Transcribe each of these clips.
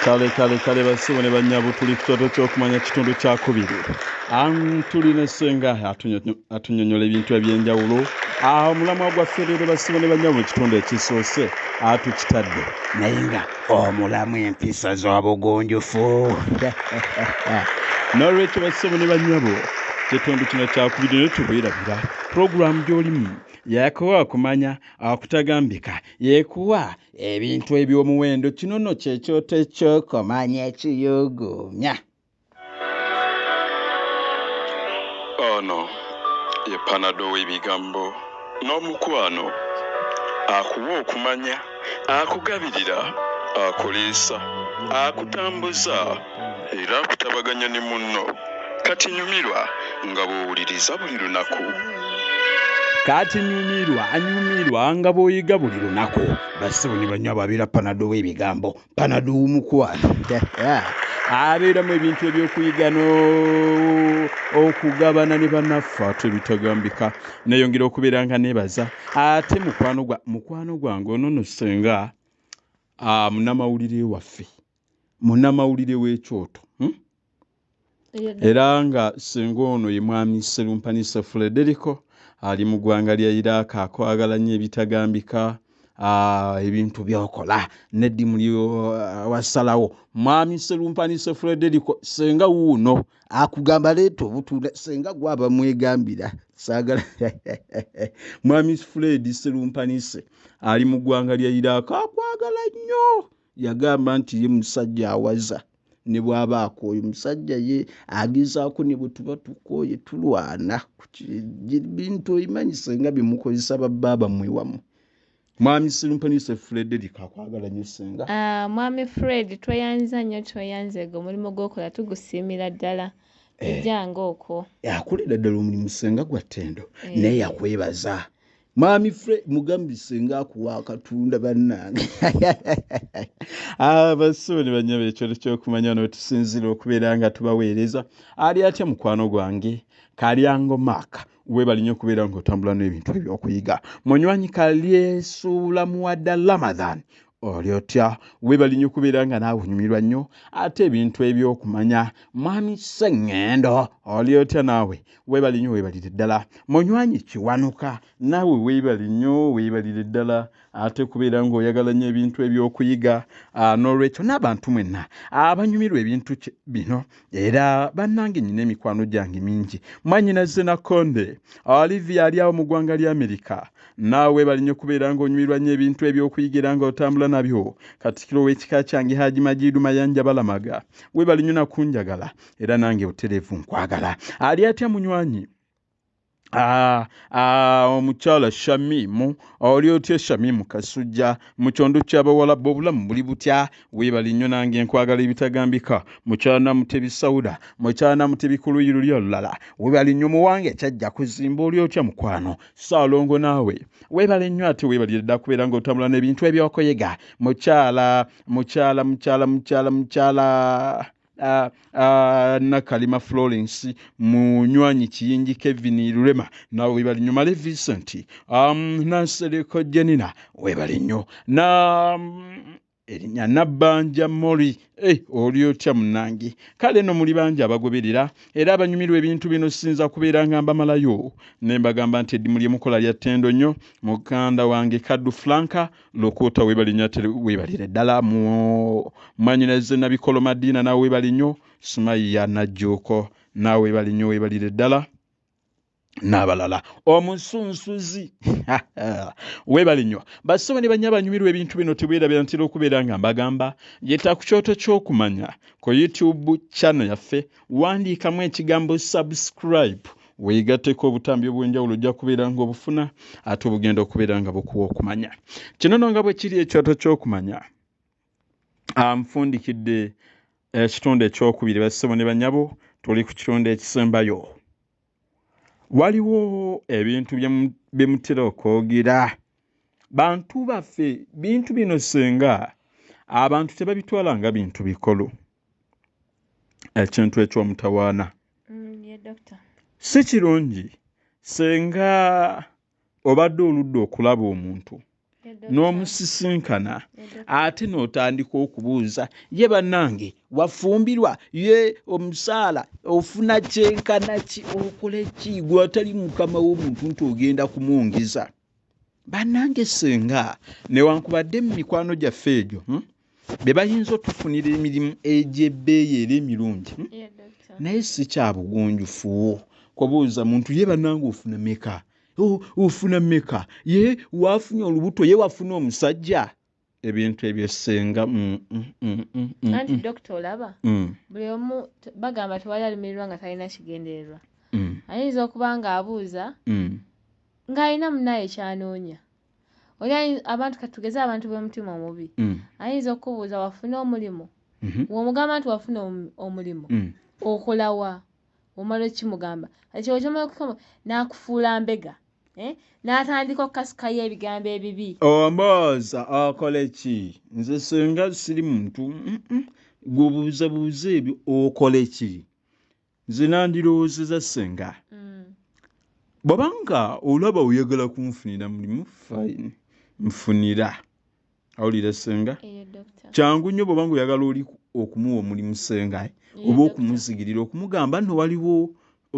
Kale basibo ne banyabo tuli kitoto ky'okumanya kitundu kyakubiri. Tulina Ssenga atunyonnyola ebintu eby'enjawulo. Omulamwa gwaffe leero basibo ne banyabo mu kitundu ekisoose tukitadde naye nga omulamu empisa Zobugunjufu. N'olwekyo basibo ne banyabo kitundu kino kyakubiri ne tubeerabira puroguramu gy'olimu yakuwa okumanya okutagambika yeekuwa ebintu eby'omuwendo kino nno kyekyoto ekyokumanya ekiyugumya. Ono ye panado w'ebigambo n'omukwano akuwa okumanya akugabirira akuliisa akutambuza era akutabaganya ne munno kati nyumirwa nga bw'owuliriza buli lunaku. Kati anyumirwa nga bw'oyiga buli lunaku. Basibo ne banyabo abeera panado w'ebigambo, panado w'omukwano. Abeeramu ebintu ebyokuyiga okugabana ne bannaffe ate ebitagambika. Neeyongera okubeera nga neebaza ate mukwano gwange ono nno Ssenga munnamawulire waffe, munnamawulire w'ekyoto. Era nga Ssenga ono ye mwami Serumpanise Frederico ali mu ggwanga lya Iraq akwagala nnyo ebitagambika, ebintu by'okola n'eddimu wasalawo. Mwami Serumpanise Frederico, Ssenga wuuno akugamba leeta obutunda, Ssenga gwaba mwegambira saagala. Mwami Fred Serumpanise ali mu ggwanga lya Iraq akwagala nnyo, yagamba nti ye musajja awaza. Ne bw'aba akooye musajja ye agezaako ne bwe tuba tukooye tulwana bintu oyimanyi Ssenga bimukozesa babbaaba mmwe wamu. Mwami Serumpanise Frederico akwagala nnyo Ssenga. Mwami Fred tweyanza nnyo tweyanze omulimu gw'okola tugusiimira ddala ejjanga okwo. Akolera ddala omulimu Ssenga gwa ttendo naye yakwebaza. Mwami Fred mugambi Ssenga akuwa akatunda bannange. Basibo ne banyabo ekyoto ky'okumanya n'otusinzira okubeera nga tubaweereza. Ali atya mukwano gwange Kalyango Mark, weebali nnyo okubeera ng'otambula n'ebintu ebyokuyiga. Munywanyi Kalyesuula Muwadda Ramadhan, oli otya? Weebali nnyo okubeera nga naawe onyumirwa nnyo ate ebintu ebyokumanya. Mwami Ssenga, oli otya naawe? Weebali nnyo, weebalire ddala. Munywanyi Kiwanuka, naawe weebali nnyo, weebalire ddala ate kubeera ng'oyagala nnyo ebintu ebyokuyiga. N'olwekyo n'abantu mwenna abanyumirwa ebintu bino era bannange nnyina emikwano gyange mingi. Mwannyinaze Nakonde Olivia ali awo mu ggwanga lya Amerika, naawe weebali nnyo okubeera ng'onyumirwa nnyo ebintu ebyokuyiga era ng'otambula nabyo. Katikkiro w'ekika kyange Haji Majidu Mayanja Balamaga, weebali nnyo nakunjagala era nange butereevu nkwagala. Ali atya munywanyi omukyala Shamimu, oli otya Shamimu Kasujja mu kyondo ky'abawala b'obulamu buli butya? Weebali nnyo nange nkwagala ebitagambika. Mukyala Namutebi Sauda, mukyala Namutebi ku luuyi luli olulala, weebali nnyo muwange kyajja kuzimba. Oli otya mukwano Saalongo, naawe weebale nnyo ate weebalire ddala kubeera ng'otambula n'ebintu ebyokuyiga. Mukyala Nakalima Florence, munywanyi Kiyingi Kevin Lulema, naawe weebali nnyo. Male Vincent Nasereko Jenina, weebali nnyo. Erinnya Nabbanja Moli, oli otya munnange? Kale no muli bangi abagoberera era abanyumirwa ebintu bino sinza kubeera nga mbamalayo ne mbagamba nti eddimu lye mukola lya ttendo nnyo. Muganda wange Kaddu Franka Lokoota, weebali nnyo ate weebalire ddala. Mwannyinaze Nabikolo Madiina, naawe weebali nnyo. Sumaiya Najjuuko, naawe weebali nnyo, weebalire ddala. N'abalala omusunsuzi weebali nnyo. Basibo ne banyabo banyumirwa ebintu bino teweerabira ntera okubeera nga mbagamba yetta ku kyoto ky'okumanya ku YouTube channel yaffe, wandiikamu ekigambo subscribe, weegatteko obutambi obw'enjawulo ojja kubeera ng'obufuna ate obugenda okubeera nga bukuwa okumanya. Kino nno nga bwe kiri ekyoto ky'okumanya, nfundikidde ekitundu ekyokubiri. Basibo ne banyabo tuli ku kitundu ekisembayo. Waliwo ebintu bye mutera okwogera bantu baffe. Bintu bino Ssenga abantu tebabitwala nga bintu bikolo. Ekintu eky'omutawaana si kirungi. Ssenga obadde oludde okulaba omuntu n'omusisinkana ate n'otandika okubuuza ye bannange wafumbirwa ye omusaala ofuna kyenkana ki okole ki gwatali mukama w'omuntu nti ogenda kumwongeza bannange Ssenga newankubadde mu mikwano gyaffe egyo be bayinza otufunira emirimu egy'ebbeeyi era emirungi naye si kya bugunjufu kubuuza muntu ye bannange ofuna meka ofuna meka ye wafunye olubuto ye wafuna omusajja ebintu ebyo Ssenga anti dokita olaba buli omu bagamba tewali alimirirwa nga talina kigendererwa ayinza okuba ng'abuuza ng'alina munnaye kyanoonya oli abantu katugeze abantu b'omutima omubi ayinza okubuuza wafuna omulimu w'omugamba nti wafuna omulimu okolawa omala okimugamba ekyo kyomala okukoma n'akufuula mbega n'atandika okukasikayo ebigambo ebibi ombooza akole ki nze Ssenga siri muntu gwobuuzabuuza ebyo okole ki nze nandirowoozeza Ssenga bw'obanga olaba oyagala kunfunira mulimu fine nfunira awulira Ssenga kyangu nnyo bw'obanga oyagala oli okumuwa omulimu Ssenga oba okumuzigirira okumugamba nno waliwo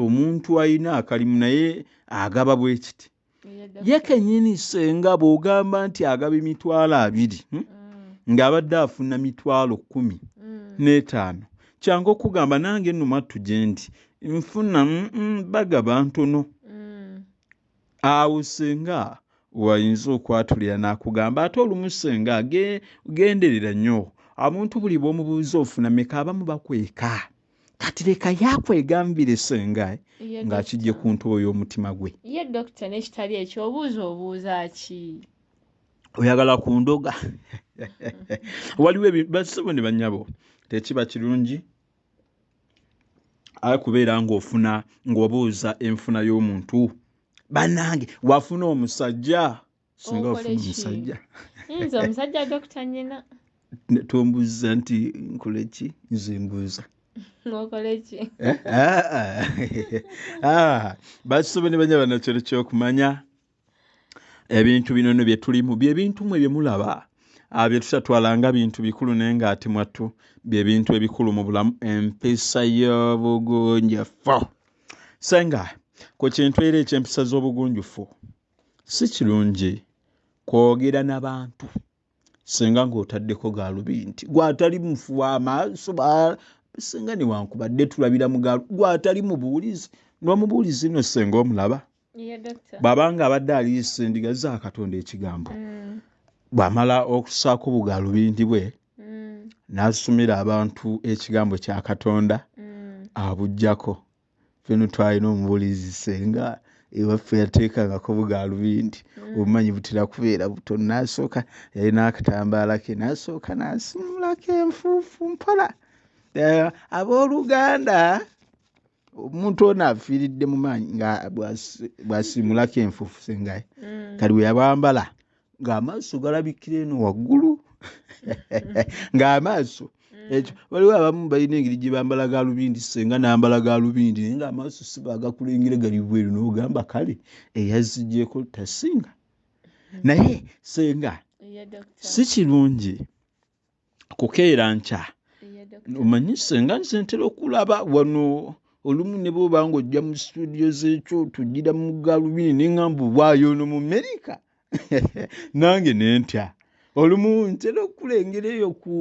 omuntu alina akalimu naye agaba bwe kiti ye kennyini Ssenga bw'ogamba nti agaba emitwalo 20 ng'abadde afuna mitwalo 15 kyangu okugamba nange nno mattu gye ndi nfuna bagaba ntono awo Ssenga wayinza okwatulira n'akugamba ate olumu Ssenga genderera nnyo omuntu buli bw'omubuuza ofuna meka abamu bakweka kati leka yakwegambire Ssenga ng'akijje ku ntobo y'omutima gwe ye dokita n'ekitali ekyo obuuza ki oyagala kundoga waliwo basebo ne bannyabo tekiba kirungi kubeera ng'ofuna ng'obuuza enfuna y'omuntu bannange wafuna omusajja Ssenga wafuna omusajja nze omusajja dokita nyina tombuuza nti nkole ki nze mbuuza okole ki basebo ne banyaba nakyo ky'okumanya ebintu bino bye tulimu bye bintu mwe bye mulaba bye tutatwalanga bintu bikulu naye ng'ate mwattu bye bintu ebikulu mu bulamu empisa y'obugunjufu Ssenga ku kintu era eky'empisa z'obugunjufu si kirungi kwogera n'abantu Ssenga ng'otaddeko gaalubindi gwatali mufu w'amaaso Ssenga newankubadde tulabira mu gwatali mubuulizi n'omubuulizi nno Ssenga omulaba bw'abanga abadde aliisa endiga za Katonda ekigambo bw'amala okusaako bugaalubindi bwe n'asomera abantu ekigambo kya Katonda abuggyako feno twalina omubuulizi Ssenga ewaffe yateekangako bugaalubindi obumanyi butera kubeera butono n'asooka yalina akatambaala ke n'asooka n'asimulako enfuufu mpola abooluganda omuntu ono afiiridde mu maanyi nga bw'asimulako enfuufu Ssenga kali bwe yabambala ng'amaaso galabikira eno waggulu ng'amaaso ekyo waliwo abamu balina engeri gye bambala gaalubindi Ssenga n'ambala gaalubindi naye ng'amaaso si baagakulengera gali bweru n'ogamba kale eyaziggyeko tasinga naye Ssenga si kirungi kukeera nkya omanyi Ssenga nze ntera okulaba wano olumu ne bw'oba ng'ojja mu studio z'ekyo tujjira mu gaalubindi neŋŋamba waayo ono mu Amerika nange ne ntya olumu ntera okulengera eyo ku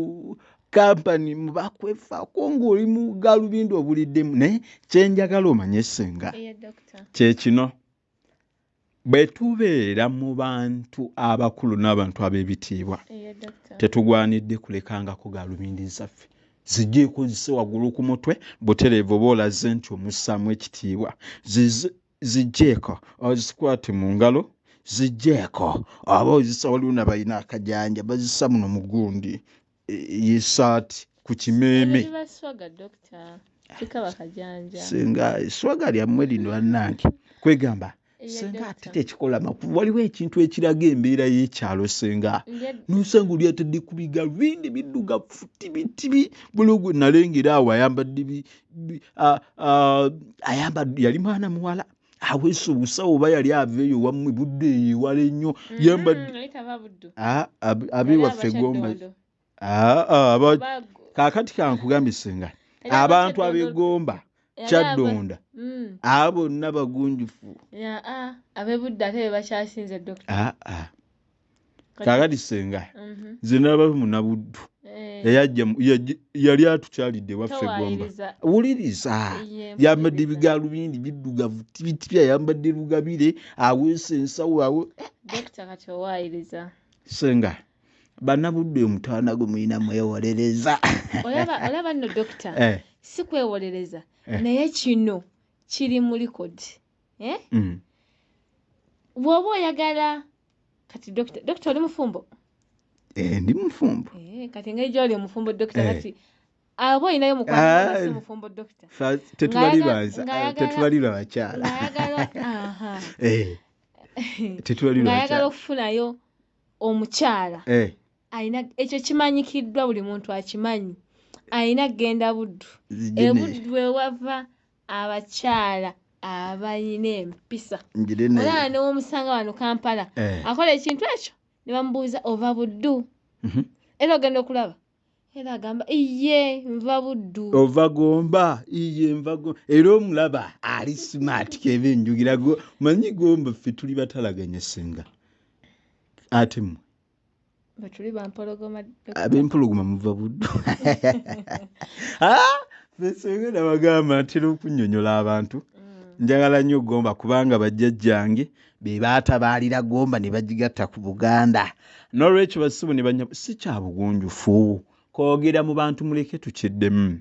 kampani mu bakwefaako ng'oli mu gaalubindi obuliddemu naye kyenjagala omanye Ssenga kye kino bwe tubeera mu bantu abakulu n'abantu ab'ebitiibwa tetugwanidde kulekangako gaalubindi zaffe zijjeeko zise waggulu ku mutwe butereevu oba olaze nti omussaamu ekitiibwa zijjeeko ozikwate mu ngalo zijjeeko aba ozisa waliwo nabalina akajanja bazisa muno mu gundi yesaati ku kimeeme Ssenga eswaga lyammwe lino bannange kwegamba Ssenga ate tekikola makulu waliwo ekintu ekiraga embeera y'ekyalo Ssenga n'osanga oli atadde ku bigaalubindi biddugavu tibitibi bulogo nalengera awo ayambadde yali mwana muwala aweese obusawo oba yali aveeyo wammwe budde yeewala ennyo yambadde abewaffe Gomba kaakati kankugambe Ssenga abantu ab'Egomba Kyadonda abo bonna bagunjufu ab'ebudde ate be bakyasinze Dokita kaakati Ssenga nze nalaba Munabuddu yali atukyalidde waffe Gomba wuliriza yambadde ebigaalubindi biddugavu tibitibya yambadde lugabire aweese ensawo Dokita kati owaayiriza Ssenga Bannabuddu omutaana gwe mulina mwewolereza olaba nno Dokita si kwewolereza naye kino kiri mu likodi bw'oba oyagala kati Dokita oli mufumbo ndi mufumbo kati engeri gy'oli omufumbo Dokita kati aba olinayo mukwano si mufumbo Dokita tetubalirwa bakyala ng'ayagala okufunayo omukyala alina ekyo kimanyikiddwa buli muntu akimanyi alina kgenda Buddu ebuddu ewava abakyala abalina empisa olaba n'omusanga wano Kampala akola ekintu ekyo ne bamubuuza ova Buddu era ogenda okulaba era agamba iye nva Buddu ova Gomba iye nva Gomba era omulaba ali smart keba enjugira manyi Gomba ffe tuli batalaganye Ssenga ate mmwe batuli bampologoma ab'empologoma muva Buddu Ssenga nabagamba ntera okunnyonnyola abantu njagala nnyo Gomba kubanga bajjajjange be baatabaalira Gomba ne bagigatta ku Buganda n'olwekyo basibu ne banya si kya bugunjufu kwogera mu bantu muleke tukiddemu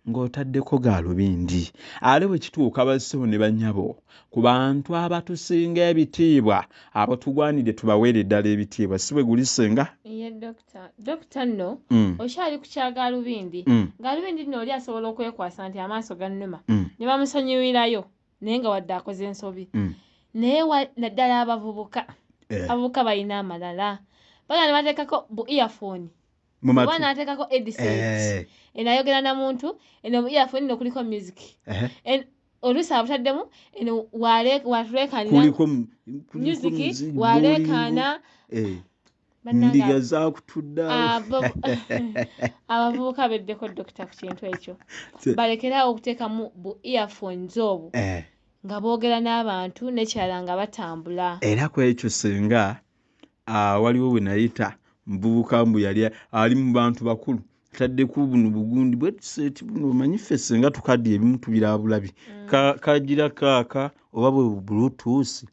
ng'otaddeko gaalubindi ate bwe kituuka basibu ne bannyabo ku bantu abatusinga ebitiibwa abo tugwanidde tubaweere ddala ebitiibwa si bwe guli Ssenga ye Dokita nno okyali ku kya gaalubindi gaalubindi nno oli asobola okwekwasa nti amaaso gannuma ne bamusonyiwirayo naye nga wadde akoze ensobi naye naddala abavubuka balina amalala baga ne bateekako bu earphone oba n'ateekako headset enayogera na muntu eno mu earphone no kuliko music oluusi abutaddemu eno waleekanira music waleekaana ndiga zaakutudda abavubuka beddeko Dokita ku kintu ekyo balekerawo okuteekamu bu earphones obwo nga boogera n'abantu n'ekirala nga batambula era ku ekyo Ssenga waliwo we nayita muvubuka mbu yali ali mu bantu bakulu taddeko buno bugundi bwetuseeti buno omanyi ffe Ssenga tukaddiye ebimu tubira bulabi kagira kaaka oba bwe bluetooth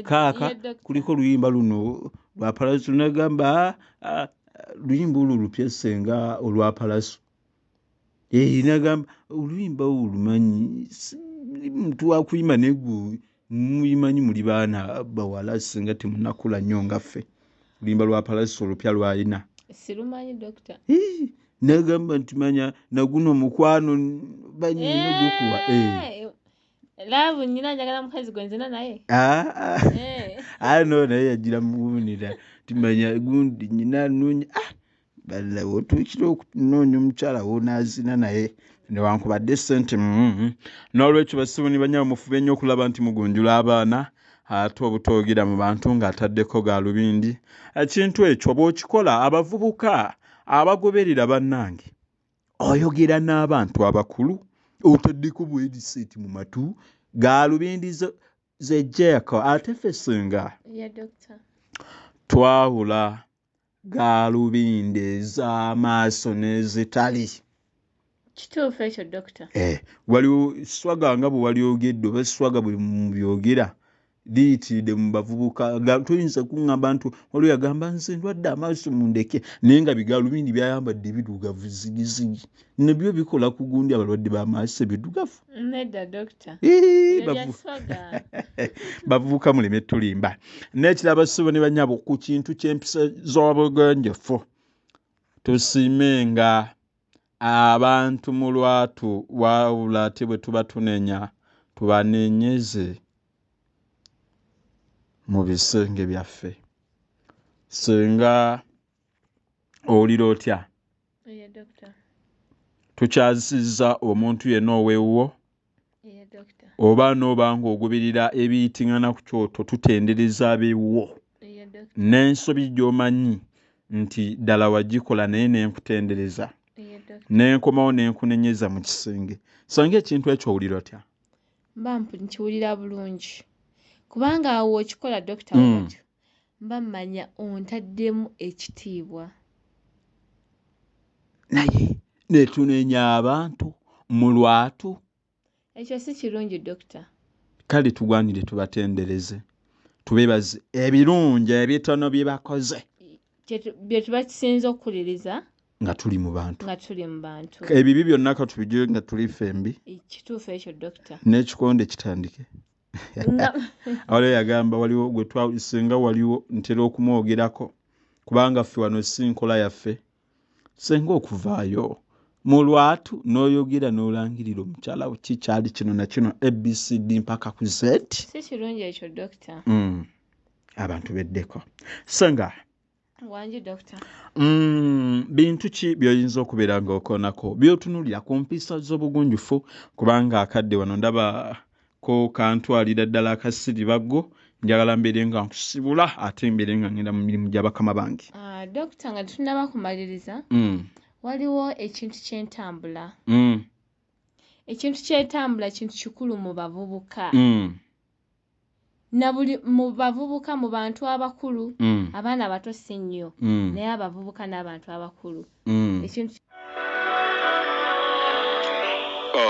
kaaka kuliko oluyimba luno lwa Palaso nagamba luyimba olwo lupya Ssenga olwa Palaso nagamba oluyimba olumanyi muntu wakuyima negwe muyimanyi muli baana bawala Ssenga temunakula nnyo nga ffe oluyimba lwa Palaso olupya lwalina sirumanyi Dokita nagamba nti manya naguno mukwano banyina gukuwa laavu nyina njagala mukazi gwe nzina naye no naye yagira muwunira timanya gundi nyina nunya balla wotuukira okunoonya omukyala wonaazina naye newankubadde ssente n'olwekyo basibu ne banyabo mufube nnyo okulaba nti mugunjula abaana ate obutoogera mu bantu ng'ataddeko gaalubindi ekintu ekyo bw'okikola abavubuka abagoberera bannange oyogera n'abantu abakulu otaddeko bwediseti mu matu gaalubindi zejjeeko ate ffe Ssenga twawula gaalubindi ez'amaaso n'ezitali kituufu ekyo Dokita waliwo swaga nga bwe walyogedde oba swaga bwe mubyogera liyitiridde mu bavubuka tuyinza kuŋŋamba nti waliwo yagamba nze ndwadde amaaso mundeke naye nga bigaalubindi byayambadde ebidugavu zigizigi nebyo bikola ku gundi abalwadde b'amaaso ebidugavu nedda Dokita bavubuka muleme tulimba n'ekiraba sibo ne banyabo ku kintu ky'empisa z'obugunjufu tusiimenga abantu mu lwatu wawula ate bwe tuba tunenya tubanenyeze mu bisenge byaffe Ssenga owulira otya tukyazizza omuntu yenna ow'ewuwo oba n'oba ng'ogoberera ebiyitiŋŋana ku kyoto tutendereza abeewo n'ensobi gy'omanyi nti ddala wagikola naye n'enkutendereza n'enkomawo n'enkunenyeza mu kisenge songa ekintu ekyo owulira otya? Mba nkiwulira bulungi kubanga awo okikola dokita watyo mba mmanya ontaddemu ekitiibwa naye netunenya abantu mu lwatu ekyo si kirungi dokita. Kale tugwanire tubatendereze tubebaze ebirungi ebitono bye bakoze bye tuba kisinza okuwuliriza nga tuli mu bantu ebibi byonna katubijje nga tuli fembi kituufu ekyo dokita n'ekikonde kitandike waliwo yagamba waliwo gwe twasinga waliwo ntera okumwogerako kubanga ffe wano si nkola yaffe senga okuvaayo mu lwatu n'oyogera n'olangirira omukyala kikyali kino na kino ABCD mpaka ku Z si kirungi ekyo dokita. Abantu beddeko Ssenga wangi dokita. Bintu ki by'oyinza okubeera ng'okoonako by'otunuulira ku mpisa z'obugunjufu kubanga akadde wano ndaba ko kantwalira ddala akasiribaggo njagala mbeere nga nkusibula ate mbeere nga ngenda mu mirimu gya bakama bange. Dokita nga tunnaba kumaliriza waliwo ekintu ky'entambula. Ekintu ky'entambula kintu kikulu mu bavubuka na buli mu bavubuka mu bantu abakulu abaana abato si nnyo naye abavubuka n'abantu abakulu ekintu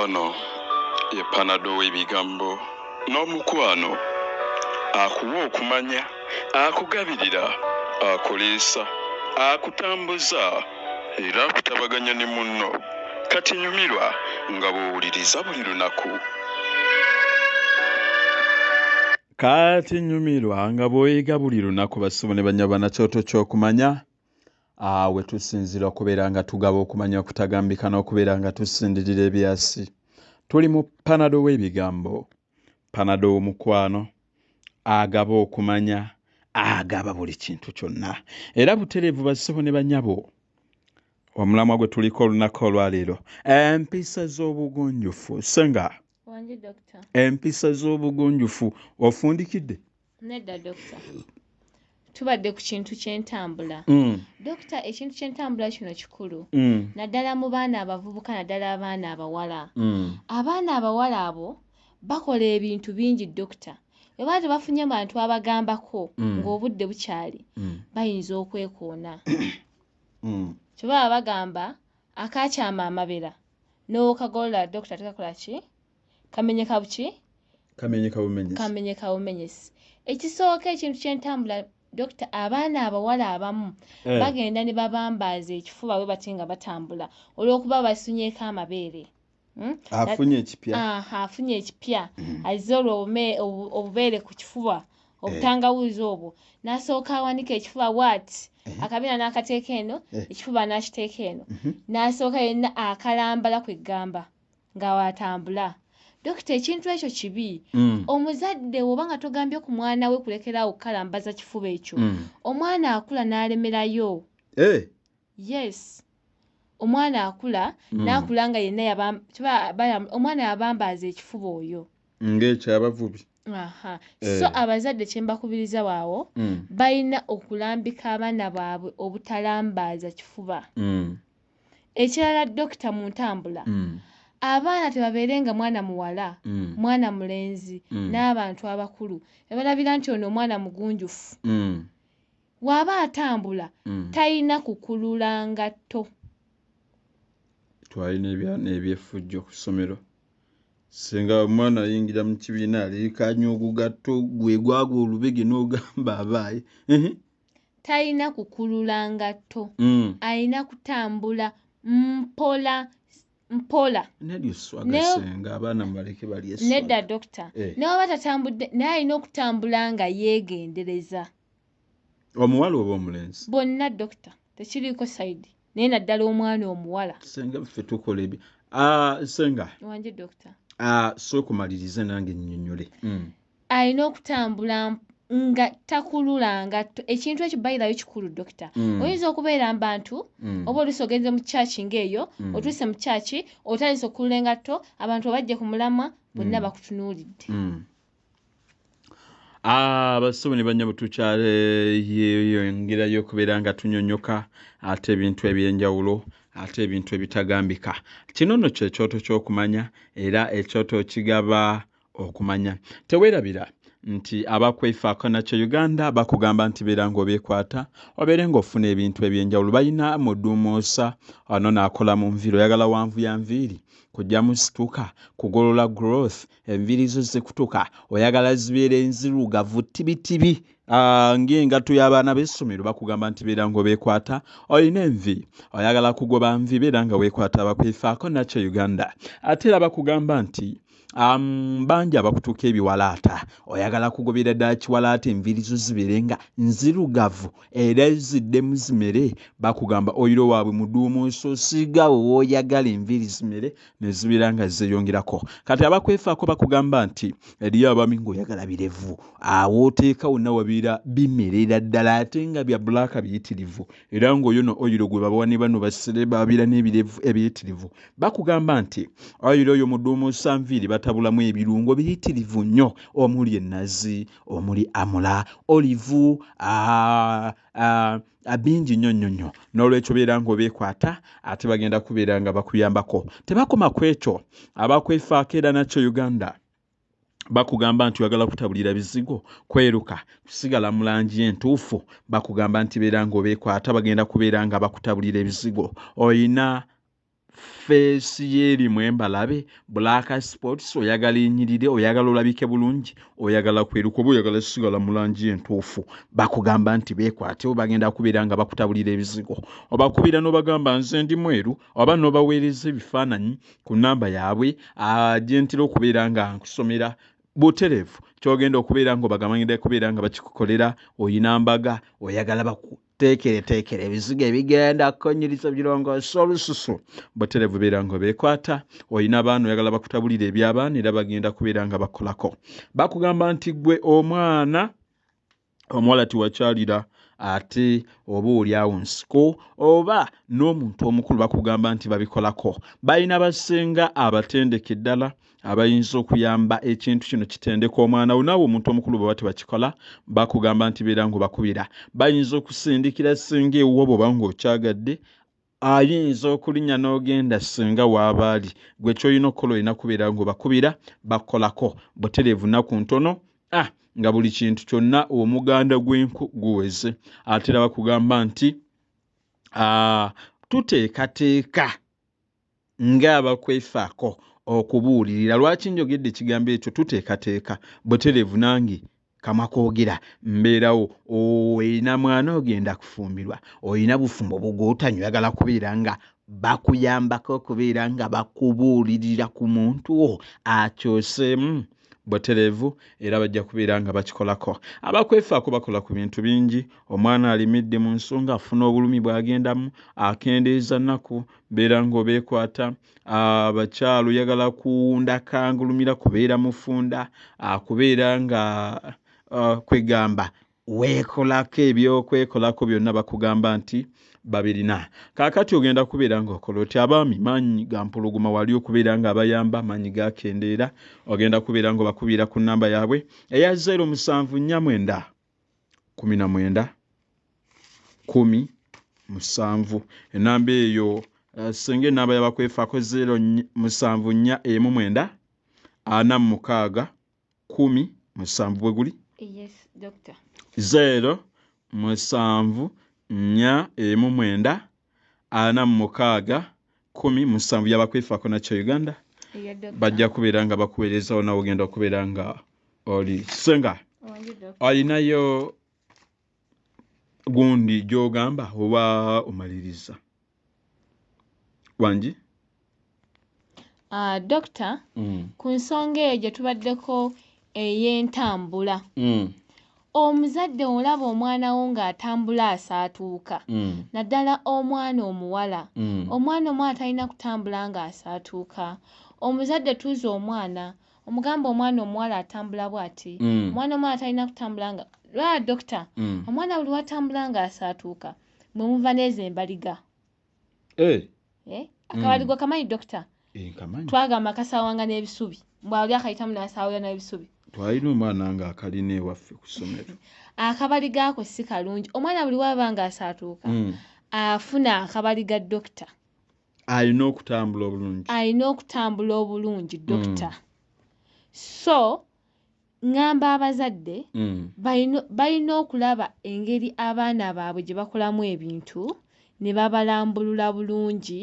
ono ye panado w'ebigambo n'omukwano akuwa okumanya akugabirira akoleesa akutambuza era akutabaganya ne munno kati nyumirwa nga bw'owuliriza buli lunaku. Kati nyumirwa nga bw'oyiga buli lunaku basubo ne banyabana kyoto ky'okumanya we tusinzira okubeera nga tugaba okumanya okutagambika n'okubeera nga tusindirira ebyasi. Tuli mu panado w'ebigambo, panado omukwano agaba okumanya agaba buli kintu kyonna era butereevu basubo ne banyabo. Omulamwa gwe tuliko olunaku olwaleero empisa z'obugunjufu. Ssenga wangi dokita. Empisa z'obugunjufu ofundikidde? Nedda dokita. Tubadde ku kintu ky'entambula. Dokita ekintu ky'entambula kino kikulu naddala mu baana abavubuka naddala abaana abawala. Abaana abawala abo bakola ebintu bingi dokita bwe baba tebafunye bantu abagambako ng'obudde bukyali bayinza okwekoona. Kye baba bagamba akaakyama amabera n'okagolola dokita tekakola ki kamenyeka buki kamenyeka bumenyesi. Ekisooka ekintu ky'entambula dokita abaana abawala abamu bagenda ne babambaaza ekifuba bwe bati nga batambula olw'okuba basunyeeko amabeere. Afunye ekipya. Afunye ekipya azze olwo obubeere ku kifuba obutangawuzi obwo n'asooka awanika ekifuba bw'ati akabina n'akateeka eno ekifuba n'akiteeka eno n'asooka yenna akalambala ku eggamba nga waatambula. Dokita ekintu ekyo kibi. Omuzadde oba nga togambye ku mwana we kulekeraawo okukalambaza kifuba ekyo omwana akula n'alemerayo. Yes omwana akula n'akula nga yenna omwana yabambaaza ekifuba oyo ng'ekyo abavubi. So abazadde kye mbakubiriza waawo balina okulambika abaana baabwe obutalambaaza kifuba. Ekirala dokita mu ntambula abaana tebabeerenga mwana muwala mwana mulenzi n'abantu abakulu balabira nti ono omwana mugunjufu waba atambula talina kukulula ngatto. Twalina ebyefujjo ku ssomero singa omwana ayingira mu kibiina alirikanya ogugatto gwe gwagwa olubege n'ogamba abaayi talina kukulula ngatto alina kutambula mpola. Nedda swaga Ssenga abaana mubaleke bali eswaga. Nedda dokita naye oba tatambudde naye alina okutambula nga yeegendereza. Omuwala oba omulenzi? Bonna dokita tekiriiko sayidi naye naddala omwana omuwala. Ssenga ffe tukola ebyo. Ssenga wangi dokita sookumalirize nange nnyonnyole. Alina okutambula nga takulula ngatto ekintu ekyo bayirayo kikulu dokita oyinza okubeera mbantu oba oluusi ogenze mu kyaki ng'eyo otuuse mu kyaki otandise okulula engatto abantu bajje ku mulamwa bonna bakutunuulidde abasubu ne banyabo tukyayongera y'okubeera nga tunyonyoka ate ebintu eby'enjawulo ate ebintu ebitagambika kino nno kyekyoto ky'okumanya era ekyoto kigaba okumanya teweerabira nti abakwefaako nakyo Uganda bakugamba nti beera ng'obeekwata obeere ng'ofuna ebintu eby'enjawulo balina muduumoosa ono n'akola mu nviiri oyagala wanvu ya nviiri kujjamu situka kugolola growth enviiri zo zikutuka oyagala zibeere enzirugavu tibitibi ng'engatto y'abaana b'essomero bakugamba nti beera ng'obeekwata olina envi oyagala kugoba nvi beera nga weekwata abakwefaako nakyo Uganda ate era bakugamba nti bangi abakutuuka ebiwalaata oyagala kugobera ddala kiwalaata enviiri zo zibeere nga nzirugavu era ziddemu zimere bakugamba oyiro waabwe muduumoosa osiigawo w'oyagala enviiri zimere ne zibeera nga zeeyongerako kati abakwefaako bakugamba nti eriyo abami ng'oyagala birevu wooteeka wonna wabeera bimerera ddala ate nga bya bbulaaka biyitirivu era ng'oyo no oyiro gwe babawa ne bano basere babeera n'ebirevu ebiyitirivu bakugamba nti oyiro oyo muduumoosa nviiri batabulamu ebirungo biyitirivu nnyo omuli ennazi omuli amula olivu bingi nnyo n'olwekyo beera ng'obeekwata ate bagenda kubeera nga bakuyambako tebakoma ku ekyo abakwefaako era nakyo Uganda bakugamba nti oyagala kutabulira bizigo kweruka kusigala mu langi entuufu bakugamba nti beera ng'obeekwata bagenda kubeera nga bakutabulira ebizigo oyina feesi y'erimu embalabe black spots oyagala enyirire oyagala olabike bulungi oyagala kweruka oba oyagala sigala mu langi entuufu bakugamba nti beekwate bagenda kubeera nga bakutabulira ebizigo obakubira n'obagamba nze ndi mweru oba n'obaweereza ebifaananyi ku nnamba yaabwe gye ntera okubeera nga nkusomera butereevu ky'ogenda okubeera ng'obagambangenda kubeera nga bakikukolera oyina mbaga oyagala teekere ebizigo ebigenda kukonyiriza birongoosa olususu butereevu beera ng'obeekwata oyina abaana oyagala bakutabulira eby'abaana era bagenda kubeera nga bakolako bakugamba nti gwe omwana omuwala tiwakyalira ate oba oli awo nsiko oba n'omuntu omukulu bakugamba nti babikolako balina basenga abatendeke ddala abayinza okuyamba ekintu kino kitendeka omwana wo naawe omuntu omukulu bwe bati bakikola bakugamba nti beera ng'obakubira bayinza okusindikira senga ewuwo bw'oba ng'okyagadde ayinza okulinnya n'ogenda senga w'abaali gwe ky'olina okukola olina kubeera ng'obakubira bakolako butereevu nnaku ntono nga buli kintu kyonna omuganda gw'enku guweze ate era bakugamba nti tuteekateeka ng'abakwefaako okubuulirira lwaki njogedde ekigambo ekyo tuteekateeka butereevu nange kamwa koogera mbeerawo oyina mwana ogenda kufumbirwa oyina bufumbo bugootanyi oyagala kubeera nga bakuyambako okubeera nga bakubuulirira ku muntu wo akyoseemu butereevu era bajja kubeera nga bakikolako abakwefaako bakola ku bintu bingi omwana alimidde mu nsonga afuna obulumi bw'agendamu akendeeza nnaku beera ng'obeekwata abakyalo oyagala kundakangulumira kubeera mufunda kubeera nga kwegamba weekolako ebyokwekolako byonna bakugamba nti babirina kaakati ogenda kubeera ng'okola oti abaami maanyi ga mpologoma wali okubeera nga abayamba maanyi gakendeera ogenda kubeera ng'obakubira ku nnamba yaabwe eya 0749 19 10 ennamba eyo singa ennamba y'abakwefaako 0749 46 10 bwe guli yes doctor 0749 46 y'abakwefaako nakyo Uganda bajja kubeera nga bakuweerezawo nawe ogenda okubeera nga oli Ssenga alinayo gundi gy'ogamba oba omaliriza wangi doctor ku nsonga eyo gye tubaddeko ey'entambula omuzadde olaba omwana wo ng'atambula asaatuuka naddala omwana omuwala omwana omwana talina kutambula ng'asaatuuka omuzadde tuuza omwana omugamba omwana omuwala atambula bw'ati omwana omuwala talina kutambula nga lwa dokita omwana buli watambula ng'asaatuuka mwe muva n'ezo embaliga akabaligo kamanyi dokita twagamba kasawanga n'ebisubi bw'ali akayitamu n'asaawula n'ebisubi twalina omwana ng'akalina ewaffe ku ssomero akabaliga ako si kalungi omwana buli waba ng'asaatuuka afuna akabaliga dokita alina okutambula obulungi dokita so ngamba abazadde balina okulaba engeri abaana baabwe gye bakolamu ebintu ne babalambulula bulungi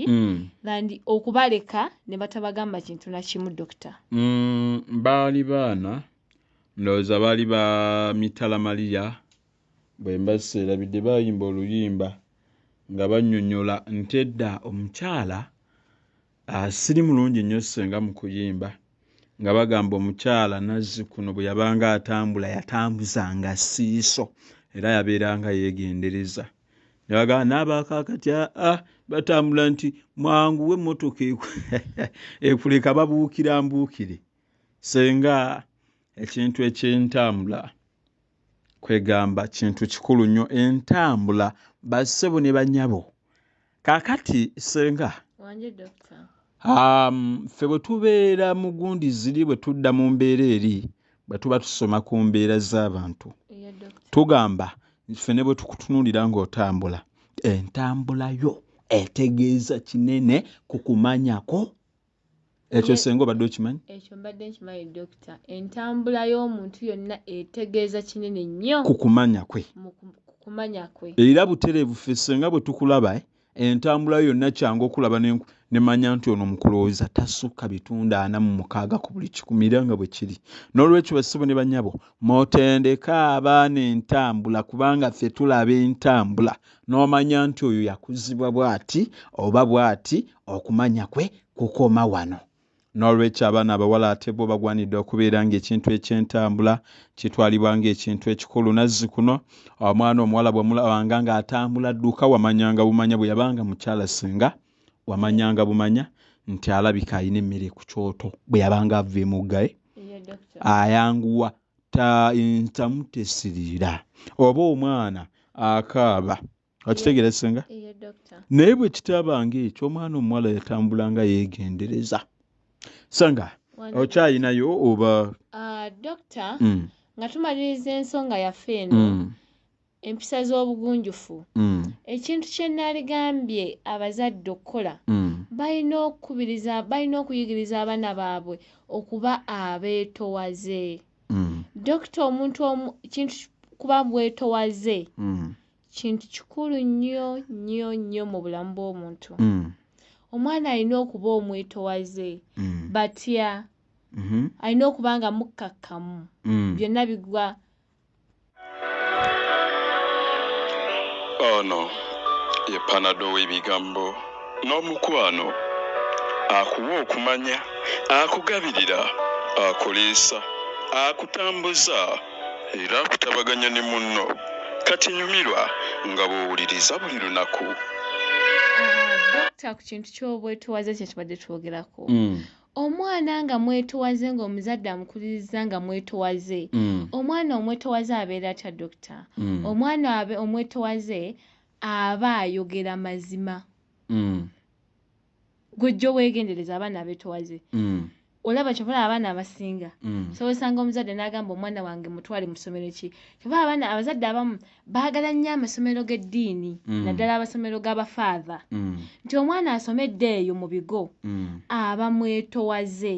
landi okubaleka ne batabagamba kintu na kimu dokita baali baana ndowooza baali ba mitala Maria bwe mbaseerabidde bayimba oluyimba nga bannyonnyola nti edda omukyala siri mulungi nnyo Ssenga mu kuyimba nga bagamba omukyala Nazzikuno bwe yabanga atambula yatambuzanga siiso era yabeeranga yeegendereza ne bagamba n'abaakaakati batambula nti mwanguwe emmotoka ekuleka babuukira mbuukire Ssenga ekintu eky'entambula kwegamba kintu kikulu nnyo entambula bassebo ne bannyabo kaakati Ssenga wanje dokita ffe bwe tubeera mu gundi ziri bwe tudda mu mbeera eri bwe tuba tusoma ku mbeera z'abantu tugamba ffe ne bwe tukutunuulira ng'otambula entambula yo etegeeza kinene ku kumanyako ekyo Ssenga obadde okimanyi ekyo mbadde nkimanyi dokita entambula y'omuntu yonna etegeeza kinene nnyo ku kumanya kwe era butereevu ffe Ssenga bwe tukulaba entambula yonna kyangu okulaba ne manya nti ono mukulowooza tasukka bitundu 46 ku buli 100 nga bwe kiri n'olwekyo bassebo ne bannyabo motendeka abaana entambula kubanga ffe tulaba entambula n'omanya nti oyo yakuzibwa bw'ati oba bw'ati okumanya kwe kukoma wano n'olwekyo abaana abawala ate bo bagwanidde okubeera ng'ekintu eky'entambula kitwalibwa ng'ekintu ekikulu Nazzikuno omwana omuwala bw'omulabanga ng'atambula dduka wamanyanga bumanya bwe yabanga mukyala Ssenga wamanyanga bumanya nti alabika alina emmere ku kyoto bwe yabanga ava emugga ayanguwa tamutesirira oba omwana akaaba okitegeera Ssenga naye bwe kitabanga ekyo omwana omuwala yatambulanga yeegendereza Ssenga okyayinayo oba dokita nga tumaliriza ensonga yaffe eno empisa z'obugunjufu ekintu kye naligambye abazadde okukola balina okuyigiriza abaana baabwe okuba abeetowaze dokita omuntu kintu kuba bwetowaze kintu kikulu nnyo nnyo nnyo mu bulamu bw'omuntu omwana alina okuba omwetowaze batya alina okuba nga mukkakkamu byonna bigwa ono ye panado w'ebigambo n'omukwano akuwa okumanya akugabirira akuliisa akutambuza era akutabaganya ne munno kati nyumirwa nga bw'owuliriza buli lunaku dokita ku kintu ky'obwetowaze kye tubadde twogerako omwana nga mwetowaze ng'omuzadde amukuliriza nga mwetowaze omwana omwetowaze abeera atya dokita omwana omwetowaze aba ayogera mazima gw'ojja weegendereza abaana abeetowaze olaba kyobala abaana abasinga so osanga omuzadde n'agamba omwana wange mutwale mu ssomero ki kyobala abaana abazadde abamu baagala nnyo amasomero g'eddiini naddala amasomero g'abafaava nti omwana asomedde eyo mu bigo aba mwetowaze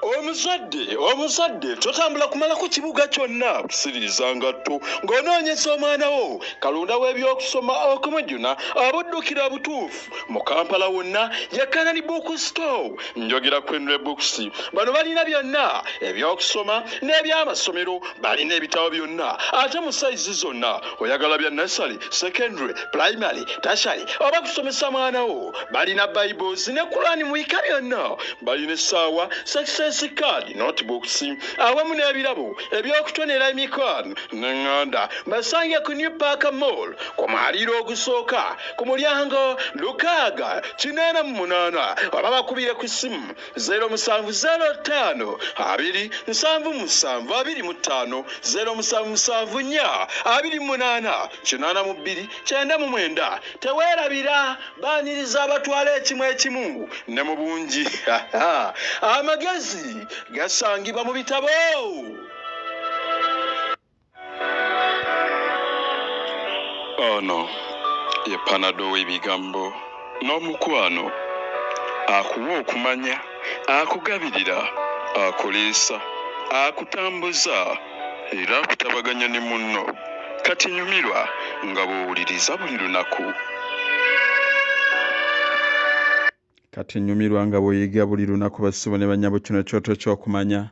omuzadde totambula kumalako kibuga kyonna kusiririza ngatto ng'onoonyesa omwana wo kalunda w'ebyokusoma okumujjuna abuddukira butuufu mu Kampala wonna ya Kanani Book Store njogera Kwenre Books bano balina byonna ebyokusoma n'ebyamasomero balina ebitabo byonna ate mu sayizi zonna oyagala bya nursery secondary primary tertiary oba kusomesa mwana wo balina Bibles ne Qur'an mu bika byonna balina essaawa success business card notebooks awamu n'ebirabo ebyokutonera emikwano n'eŋŋanda basange ku New Park Mall ku maliro ogusooka ku mulyango 688 oba bakubire ku ssimu 0705 27725 0774 28 89 teweerabira baaniriza abatwala ekimu ne mu bungi amagezi gasangibwa mu bitabo. Ono ye Panado w'ebigambo n'omukwano akuwa okumanya akugabirira akuliisa akutambuza era akutabaganya ne munno kati nyumirwa nga bw'owuliriza buli lunaku. Kati nyumirwa nga bw'oyiga buli lunaku basibo ne bannyabo kino kyoto ky'okumanya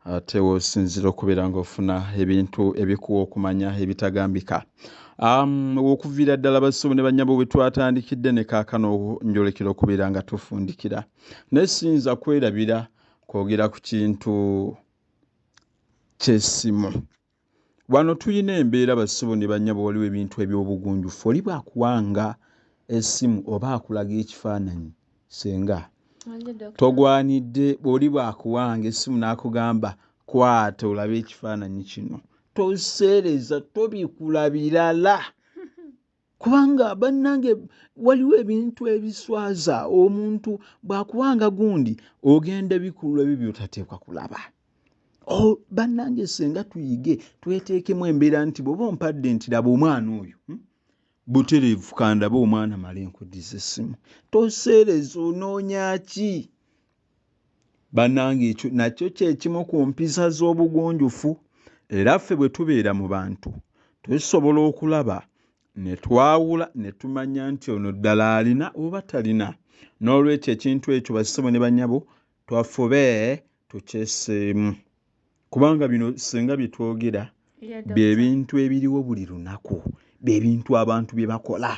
ate w'osinzira okubeera ng'ofuna ebintu ebikuwa okumanya ebitagambika. Okuviira ddala basibo ne bannyabo bwe twatandikidde ne kaakano njolekera okubeera nga tufundikira naye siyinza kwerabira kwogera ku kintu ky'essimu. Wano tulina embeera basibo ne bannyabo waliwo ebintu eby'obugunjufu oli bw'akuwanga essimu oba akulaga ekifaananyi Ssenga togwanidde bw'oli bw'akuwanga essimu n'akugamba kwata olabe ekifaananyi kino toseereza tobikulabirala kubanga bannange waliwo ebintu ebiswaza omuntu bw'akuwanga gundi ogenda bikulula bibyo tateekwa kulaba. Bannange Ssenga tuyige tweteekemu embeera nti bw'oba ompadde nti laba omwana oyo butereevu kandaba omwana male nkuddiza essimu toseereza onoonya ki? Bannange ekyo nakyo kyekimu ku mpisa z'obugunjufu era ffe bwe tubeera mu bantu tusobola okulaba ne twawula ne tumanya nti ono ddala alina oba talina. N'olwekyo ekintu ekyo basibo ne bannyabo twafube tukyeseemu kubanga bino Ssenga bye twogera bye bintu ebiriwo buli lunaku bye bintu abantu bye bakola.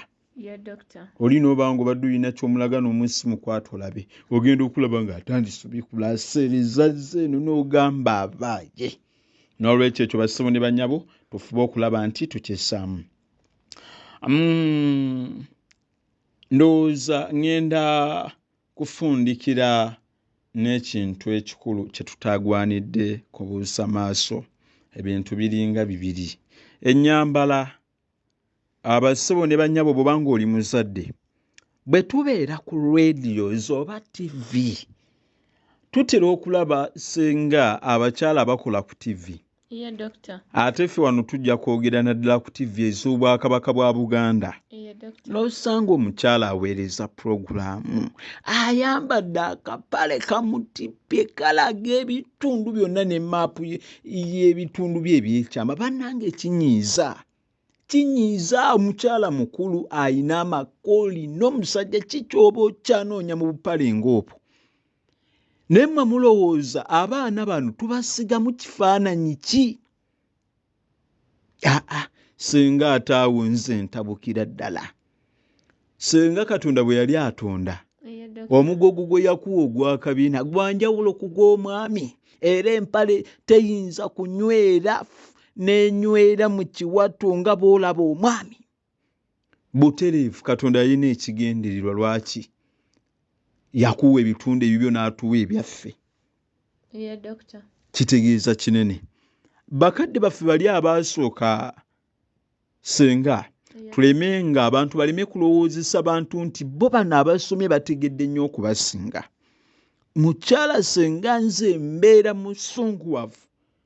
Oli n'obanga obadde olina ky'omulagano omw'essimu kwata olabe ogenda okulaba ng'atandise obikulaseereza zze eno n'ogamba abaaye. N'olwekyo ekyo basibo ne bannyabo tufube okulaba nti tukyessaamu. Ndowooza ngenda kufundikira n'ekintu ekikulu kye tutagwanidde kubuusa maaso ebintu biringa bibiri. Ennyambala abasibo ne bannyabo bw'obanga oli muzadde bwe tubeera ku radios oba TV tutera okulaba Ssenga abakyala bakola ku TV. Ate ffe wano tujja kwogera naddala ku TV ez'Obwakabaka bwa Buganda. N'osanga omukyala aweereza purogulaamu ayambadde akapale kamutippye kalaga ebitundu byonna ne maapu y'ebitundu bye ebyekyama. Bannange kinyiiza omukyala mukulu ayina amakooli n'omusajja kikyoba okyanoonya mu bupale ng'obwo. Naye mmwe mulowooza abaana bano tubasigamu kifaananyi ki? Ssenga ate awo nze ntabukira ddala. Ssenga Katonda bwe yali atonda omugogo gwe yakuwa ogw'akabiina gwanjawulo ku gw'omwami era empale teyinza kunywera n'enywera mu kiwato nga bw'olaba omwami. Butereevu Katonda yalina ekigendererwa lwaki yakuwa ebitundu ebibyo n'atuwa ebyaffe. Kitegeeza kinene. Bakadde baffe bali abaasooka Ssenga tulemenga abantu baleme kulowoozesa bantu nti bo bano abasomye bategedde nnyo okubasinga. Mukyala Ssenga nze mbeera musunguwavu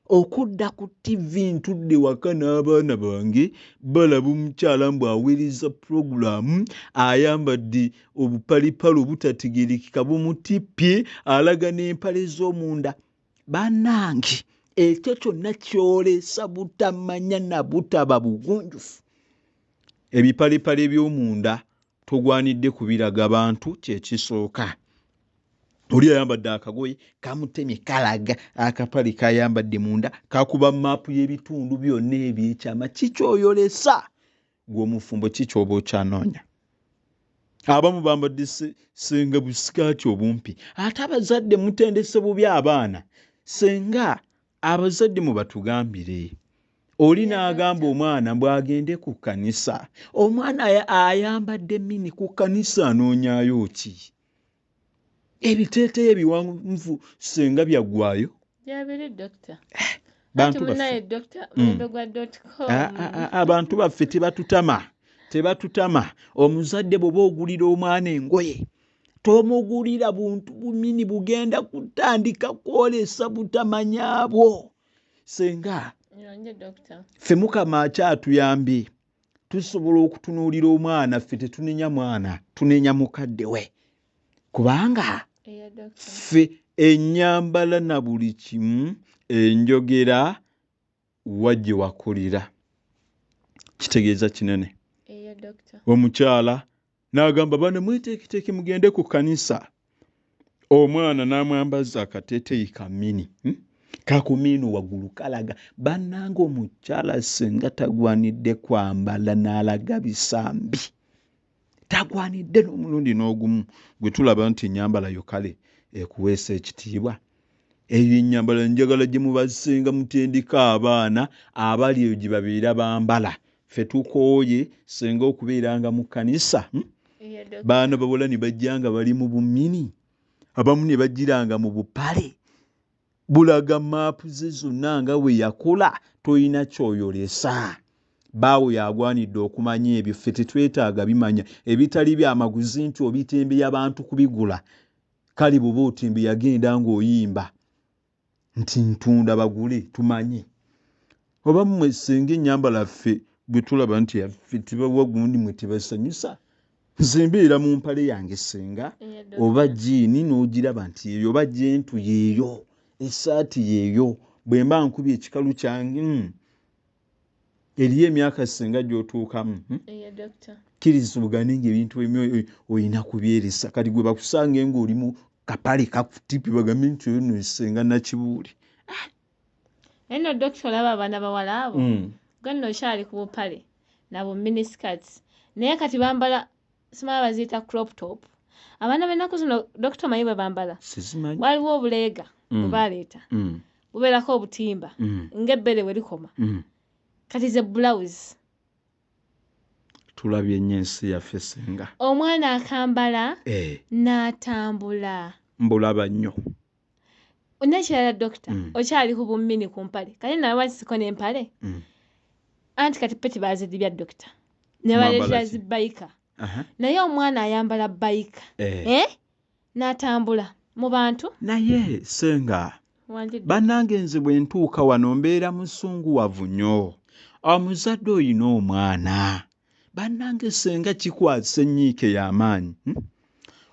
okudda ku TV ntudde waka n'abaana bange balaba omukyala mbw aweereza purogulaamu ayambadde obupalipalo obutategeerekeka bumutippye alaga n'empale z'omunda. Bannange ekyo kyonna kyoleesa butamanya na butaba bugunjufu. Ebipalipale by'omunda togwanidde kubiraga bantu kyekisooka. Oli ayambadde akagoye kamutemye kalaga akapale kayambadde munda kakuba maapu y'ebitundu byonna ebyekyama. Kikyoyolesa gw'omufumbo kikyoba okyanoonya. abamu bambadde Ssenga busikaati obumpi ate abazadde mutendese bubi abaana. Ssenga abazadde mubatugambire. Oli n'agamba omwana bw'agende ku kkanisa. Omwana ayambadde mini ku kkanisa anoonyaayo ki? Ebiteeteeyo ebiwanvu Ssenga byaggwayo. Byabiri Doctor. Bantu abantu baffe tebatutama. Omuzadde bw'oba ogulira omwana engoye tomugulira buntu bumini bugenda kutandika kwolesa butamanyaabwo. Ssenga ffe Mukama akyatuyambye tusobola okutunuulira omwana ffe tetunenya mwana tunenya mukadde we kubanga ffe ennyambala na buli kimu enjogera wajje wakulira kitegeeza kinene. Omukyala n'agamba bano mweteekiteeke mugende ku kkanisa. Omwana n'amwambaza akateeteeyi ka mini kakumiinu waggulu kalaga bannanga omukyala Ssenga tagwanidde kwambala n'alaga bisambi. Tagwanidde n'omulundi n'ogumu gwe tulaba nti ennyambala yo kale ekuweesa ekitiibwa. Eyo ennyambala njagala gye mubassenga mutendeka abaana abali eyo gye babeera bambala. Ffe tukooye Ssenga okubeeranga mu kkanisa. Baana bawala ne bajjanga bali mu bumini, abamu ne bajjiranga mu bupale. Bulaga maapu ze zonna nga we yakula toyina kyoyolesa. Baawo yagwanidde okumanya ebyo ffe tetwetaaga bimanya ebitali byamaguzi nti obitembeya abantu kubigula. Kale bw'oba otembe yagenda ng'oyimba nti ntunda bagule tumanye. Oba mmwe Ssenga ennyambala ffe bwe tulaba nti yaffe tibawa gundi mwe tebasanyusa. Nze mbeera mu mpale yange Ssenga oba jiini n'ogiraba nti eyo oba jentu yeeyo essaati yeeyo bwe mba nkubye ekikalu kyange eriyo emyaka Ssenga gy'otuukamu kirizibugane ng'ebintu ebimwe olina kubyeresa kati gwe bakusange ng'oli mu kapale kakutipi bagambe nti oyo nno Ssenga Nakibuuli. Eno Doctor olaba abaana bawala abo ganno okyali ku bupale nabo miniskirts naye kati bambala simala baziyita crop top. Abaana b'ennaku zino Doctor manyi bwe bambala waliwo obuleega bwe baleeta bubeerako obutimba ng'ebbere bwe likoma kati ze blouse. Tulabye nnyo ensi yaffe Ssenga. Omwana akambala n'atambula. Mbulaba nnyo. Nekirala Doctor okyali ku bummini ku mpale kale nawe wasiko n'empale anti kati peti bazidibya Doctor ne baleetera zibayika naye omwana ayambala bayika n'atambula mu bantu. Naye Ssenga bannange nze bwe ntuuka wano mbeera musunguwavu nnyo. Omuzadde oyina omwana bannange Ssenga kikwasa ennyiike y'amaanyi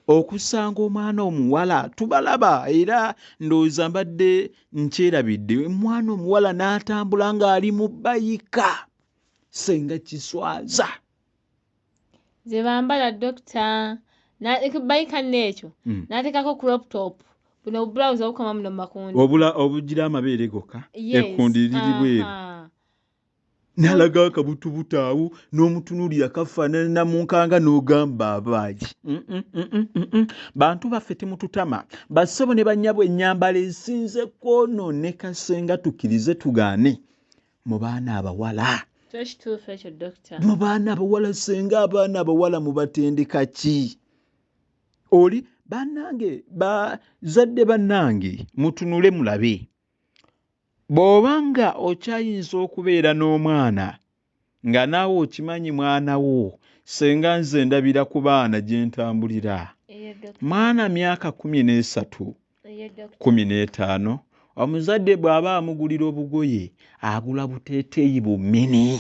okusanga omwana omuwala tubalaba era ndowooza mbadde nkyerabidde omwana omuwala n'atambula ng'ali mu bayika. Ssenga kiswaza ze bambala Doctor bayika n'ekyo n'ateekako crop top buno blouse obukoma muno mu makundi obugira amabeere gokka ekkundi liri bweru n'alaga akabutubutu awo n'omutunuulira kafaanana mu nkanga n'ogamba abaayi. Bantu baffe temututama bassebo ne bannyabwe ennyambala esinze kwonooneka Ssenga tukkirize tugaane mu baana abawala. Kituufu ekyo Doctor. Mu baana abawala Ssenga abaana abawala mubatendeka ki? Oli bannange bazadde bannange mutunule mulabe. Bw'obanga okyayinza okubeera n'omwana nga naawe okimanyi mwana wo Ssenga nze ndabira ku baana gye ntambulira. Mwana myaka 13 15 omuzadde bw'aba amugulira obugoye agula buteeteeyi bumini.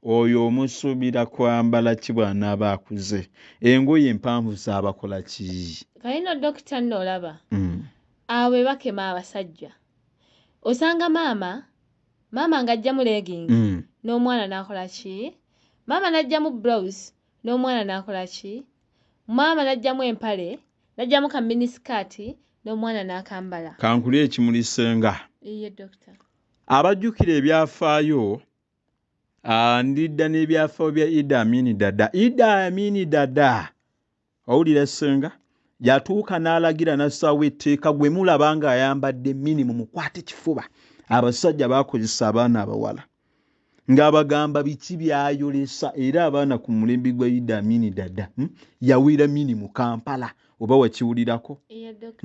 Oyo omusuubira kwambala ki bw'anaaba akuze? Engoye empanvu z'abakola ki? Kayino Doctor nno olaba abo bakema abasajja osanga maama ng'ajjamu leggings n'omwana n'akola ki? Maama n'ajjamu blouse n'omwana n'akola ki? Maama n'ajjamu empale n'ajjamu ka miniskirt n'omwana n'akambala. Kankuli ekimuli Ssenga. Iye Doctor. Abajjukira ebyafaayo ndidda n'ebyafaayo bya Idi Amini Dada owulira Ssenga yatuuka n'alagira n'assaawo etteeka gwe mulaba nga ayambadde minimu mukwate kifuba abasajja bakozesa abaana abawala ng'abagamba biki byayolesa era abaana ku mulembe gwa Idi Amin Dada yawera minimu Kampala oba wakiwulirako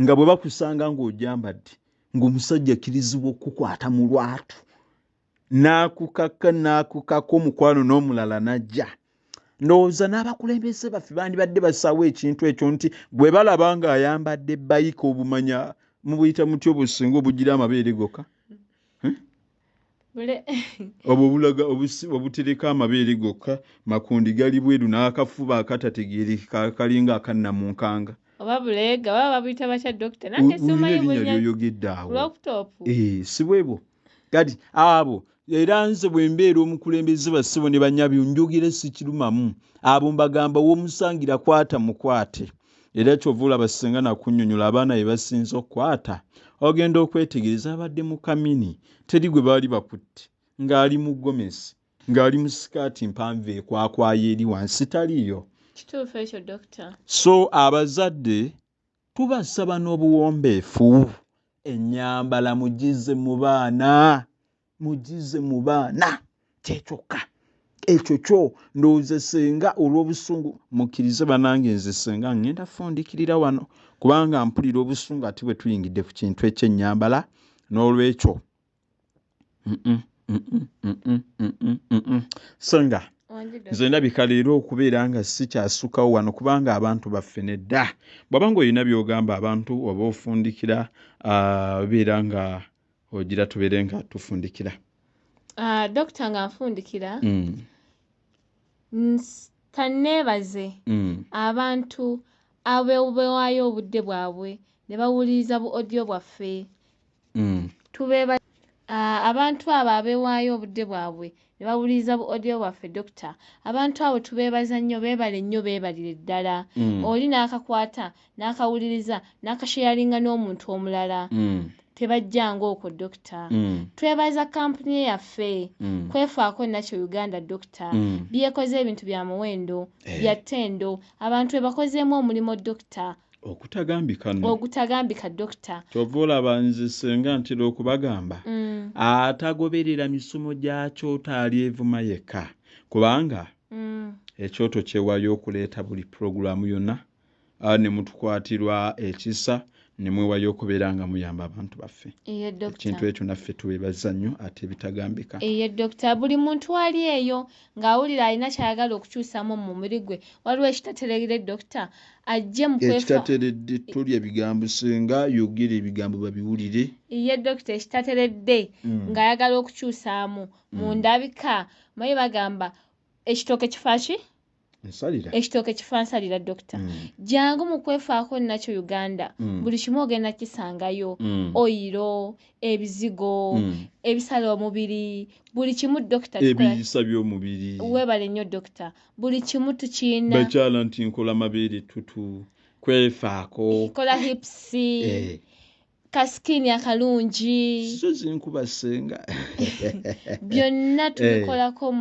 nga bwe bakusanga ng'ojambadde ng'omusajja kirizibwa okukukwata mu lwatu n'akukako omukwano n'omulala najja ndowooza n'abakulembeze baffe bandibadde basaawo ekintu ekyo nti bwe balaba ng'ayambadde bayika obumanya mubuyita muti obusinga obugira amabeere gokka obulaga obutereka amabeere gokka makundi gali bweru n'akafuba akatategeereka kalinga akanna mu nkanga oba bulega baba babuyita batya dokita nange simanyi byoyogedde awo laptop si bwebo kati abo era nze bwe mbeera omukulembeze bassebo ne banyabyo njogera sikirumamu abo mbagamba w'omusangira kwata mukwate era kyova olaba Ssenga nakunnyonnyola abaana be basinze okukwata ogenda okwetegereza abadde mu kamini teri gwe baali bakutte ng'ali mu gomesi ng'ali mu sikaati mpanvu ekwakwayo eri wansi taliiyo kituufu ekyo dokita so abazadde tubasaba n'obuwombeefu ennyambala mugize mu baana kyekyokka ekyo kyo ndowooza Ssenga olw'obusungu mukkirize banange nze Ssenga ngenda fundikirira wano kubanga mpulira obusungu ate bwe tuyingidde ku kintu eky'ennyambala n'olwekyo Ssenga nze ndabika leero okubeera nga sikyasukawo wano kubanga abantu baffe nedda bw'aba ng'olina by'ogamba abantu oba ofundikira beera nga ogira tubeere nga tufundikira dokita nga nfundikira kanneebaze abantu abewaayo obudde bwabwe ne bawuliriza bu audio bwaffe tubeeba abantu abo abewaayo obudde bwabwe ne bawuliriza bu audio bwaffe dokita abantu abo tubeebaza nnyo beebale nnyo beebalire ddala oli n'akakwata n'akawuliriza n'akasharinga n'omuntu omulala tebajjanga okwo dokita twebaza kampuni yaffe kwefaako nakyo Uganda dokita byekoze ebintu bya muwendo bya ttendo abantu bebakozeemu omulimo dokita ogutagambika dokita kyova olaba nze Ssenga ntera okubagamba atagoberera misomo gyakyo talyevuma yekka kubanga ekyoto kyewaayo okuleeta buli puroguramu yonna ne mutukwatirwa ekisa ne mwewayo okubeera nga muyamba abantu baffe ekintu ekyo naffe tuweebaza nnyo ate bitagambika dokita buli muntu ali eyo ng'awulira alina kyayagala okukyusamu mu mubiri gwe waliwo ekitateregere dokita ajje ekitateredde tolya bigambo Ssenga yogera ebigambo babiwulire dokita ekitateredde ng'ayagala okukyusaamu mu ndabika mayi bagamba ekitooke kifaaki ekitooke kifa nsalira dokita jangu mu kwefaako nakyo Uganda buli kimu ogenda kisangayo oyiro ebizigo ebisala omubiri buli kimu dokita ebiyisa by'omubiri weebale nnyo dokita buli kimu tukiina bakyala nti nkola mabeere tutu kwefaako kola hips kasikini akalungi so zinkuba Ssenga byonna tubikolako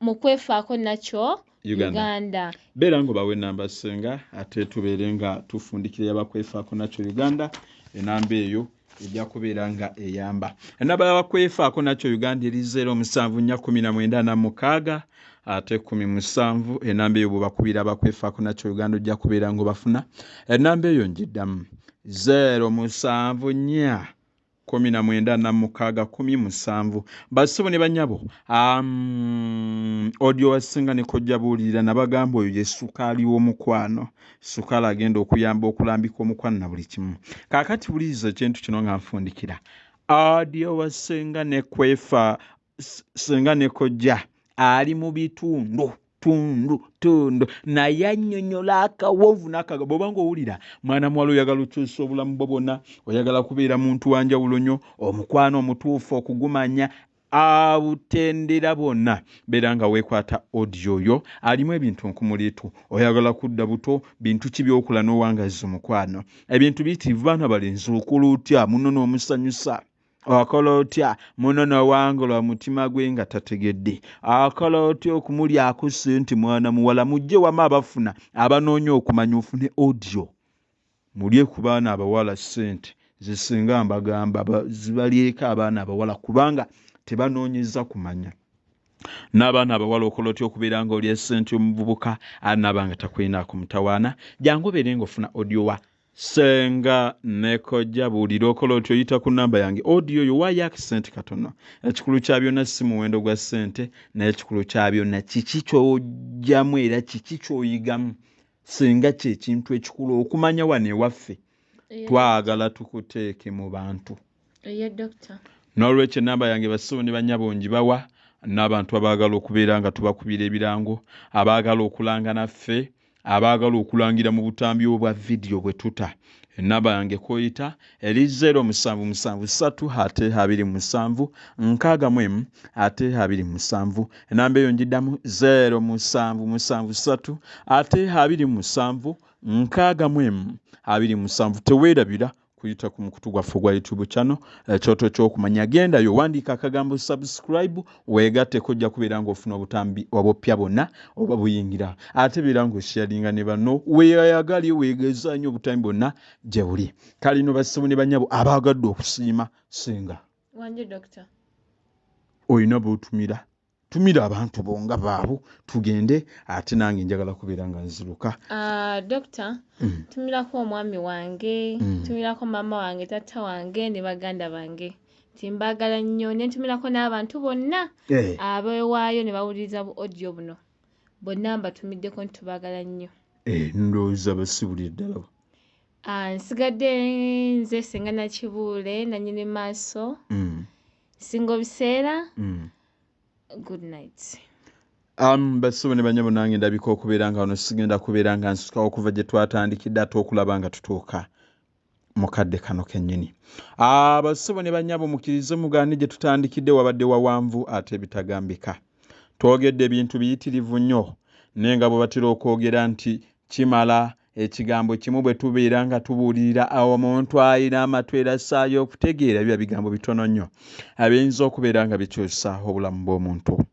mu kwefaako nakyo Uganda beera ng'obawe ennamba Ssenga ate tubeere nga tufundikira abakwefaako nakyo Uganda enamba eyo ejja kubeera nga eyamba ennamba y'abakwefaako nakyo Uganda eri 074996 ate 17 enamba eyo bw'obakubira abakwefaako nakyo Uganda ojja kubeera ng'obafuna ennamba eyo njiddamu 0749 19 bassebo ne banyabo audio wa Ssenga ne kojja buulirira nabagamba oyo ye sukaali w'omukwano sukaali agenda okuyamba okulambika omukwano na buli kimu kaakati buliriza ekintu kino nga nfundikira audio wa Ssenga ne kwefa Ssenga ne kojja ali mu bitundu tundu naye annyonnyola akawonvu n'akagabo oba ng'owulira mwana muwala oyagala okyusa obulamu bwo bwonna oyagala kubeera muntu wanjawulo nnyo omukwano omutuufu okugumanya abutendera bonna beera nga weekwata audio yo alimu ebintu nkumuliitu oyagala kudda buto bintu ki by'okola n'owangaza omukwano ebintu biyitirivu baana balenzi okola otya muno n'omusanyusa akola otya muno nawangula mutima gwe nga tategedde akola otya okumulyako ssente mwana muwala mujje wama abafuna abanoonya okumanya ofune audio mulye ku baana abawala ssente zisinga mbagamba zibalyeko abaana abawala kubanga tebanoonyeza kumanya n'abaana abawala okola otya okubeera nga oli essente omuvubuka anabanga takwinaako mutawaana jangu obeere ng'ofuna audio wa Ssenga ne kojja buulira okola otya oyita ku nnamba yange audio yo waayo akisente katono ekikulu kya byonna si muwendo gwa ssente naye ekikulu kya byonna kiki ky'ojjamu era kiki ky'oyigamu singa kyekintu ekikulu okumanya wano ewaffe twagala tukuteeke mu bantu n'olwekyo ennamba yange basibo ne bannyabo ngibawa n'abantu abaagala okubeera nga tubakubira ebirango abaagala okulanga naffe abaagala okulangira mu butambi obwa vidiyo bwe tuta ennamba yange koyita eri 0773 ennamba eyo ngiddamu 0773 teweerabira kuyita ku mukutu gwaffe gwa YouTube channel ekyoto ky'okumanya genda yo wandiika akagambo subscribe weegatte kojja kubeera ng'ofuna obutambi obupya bonna oba buyingira ate beera ng'osharinga ne banno weeyagali weegeza nnyo obutambi bonna gye buli kale no basibu ne bannyabo abaagadde okusiima Ssenga wanje doctor oyina b'otumira tumira abantu bonga baabo tugende ate nange njagala kubeera nga nziruka doctor tumirako omwami wange tumirako mama wange tata wange ne baganda bange timbagala nnyo ne tumirako n'abantu bonna abeewaayo ne bawuliriza bu audio buno bonna mbatumiddeko ntitubagala nnyo ndowooza basibulire ddala nsigadde nze Ssenga Nakibuule nanyini maaso singa biseera good night. Basibo ne banyabo nange ndabika okubeera nga wano sigenda kubeera nga nsika okuva gye twatandikidde ate okulaba nga tutuuka mu kadde kano kennyini. Basibo ne banyabo mukkirize mugaane gye tutandikidde wabadde wawanvu ate bitagambika. Twogedde ebintu biyitirivu nnyo naye nga bwe batera okwogera nti kimala ekigambo kimu bwe tubeera nga tubuulirira omuntu ayina amatu era assaayo okutegeera biba bigambo bitono nnyo abiyinza okubeera nga bikyusa obulamu bw'omuntu.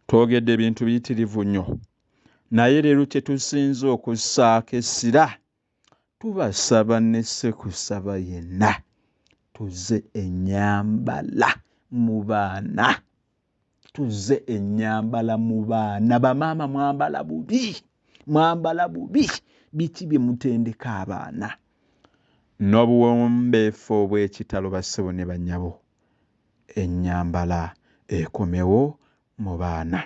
Twogedde ebintu biyitirivu nnyo naye leero kye tusinze okussaako essira tubasaba ne ssekusaba yenna tuze ennyambala mu baana tuze ennyambala mu baana bamaama mwambala bubi biki bye mutendeka abaana n'obuwombeefu obw'ekitalo basibo ne bannyabo ennyambala ekomewo mu baana.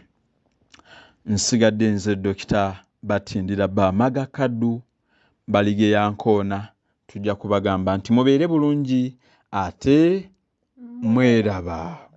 Nsigadde nze Dokita Batindira Bamaga Kaddu Balige Yankoona tujja kubagamba nti mubeere bulungi ate mweraba.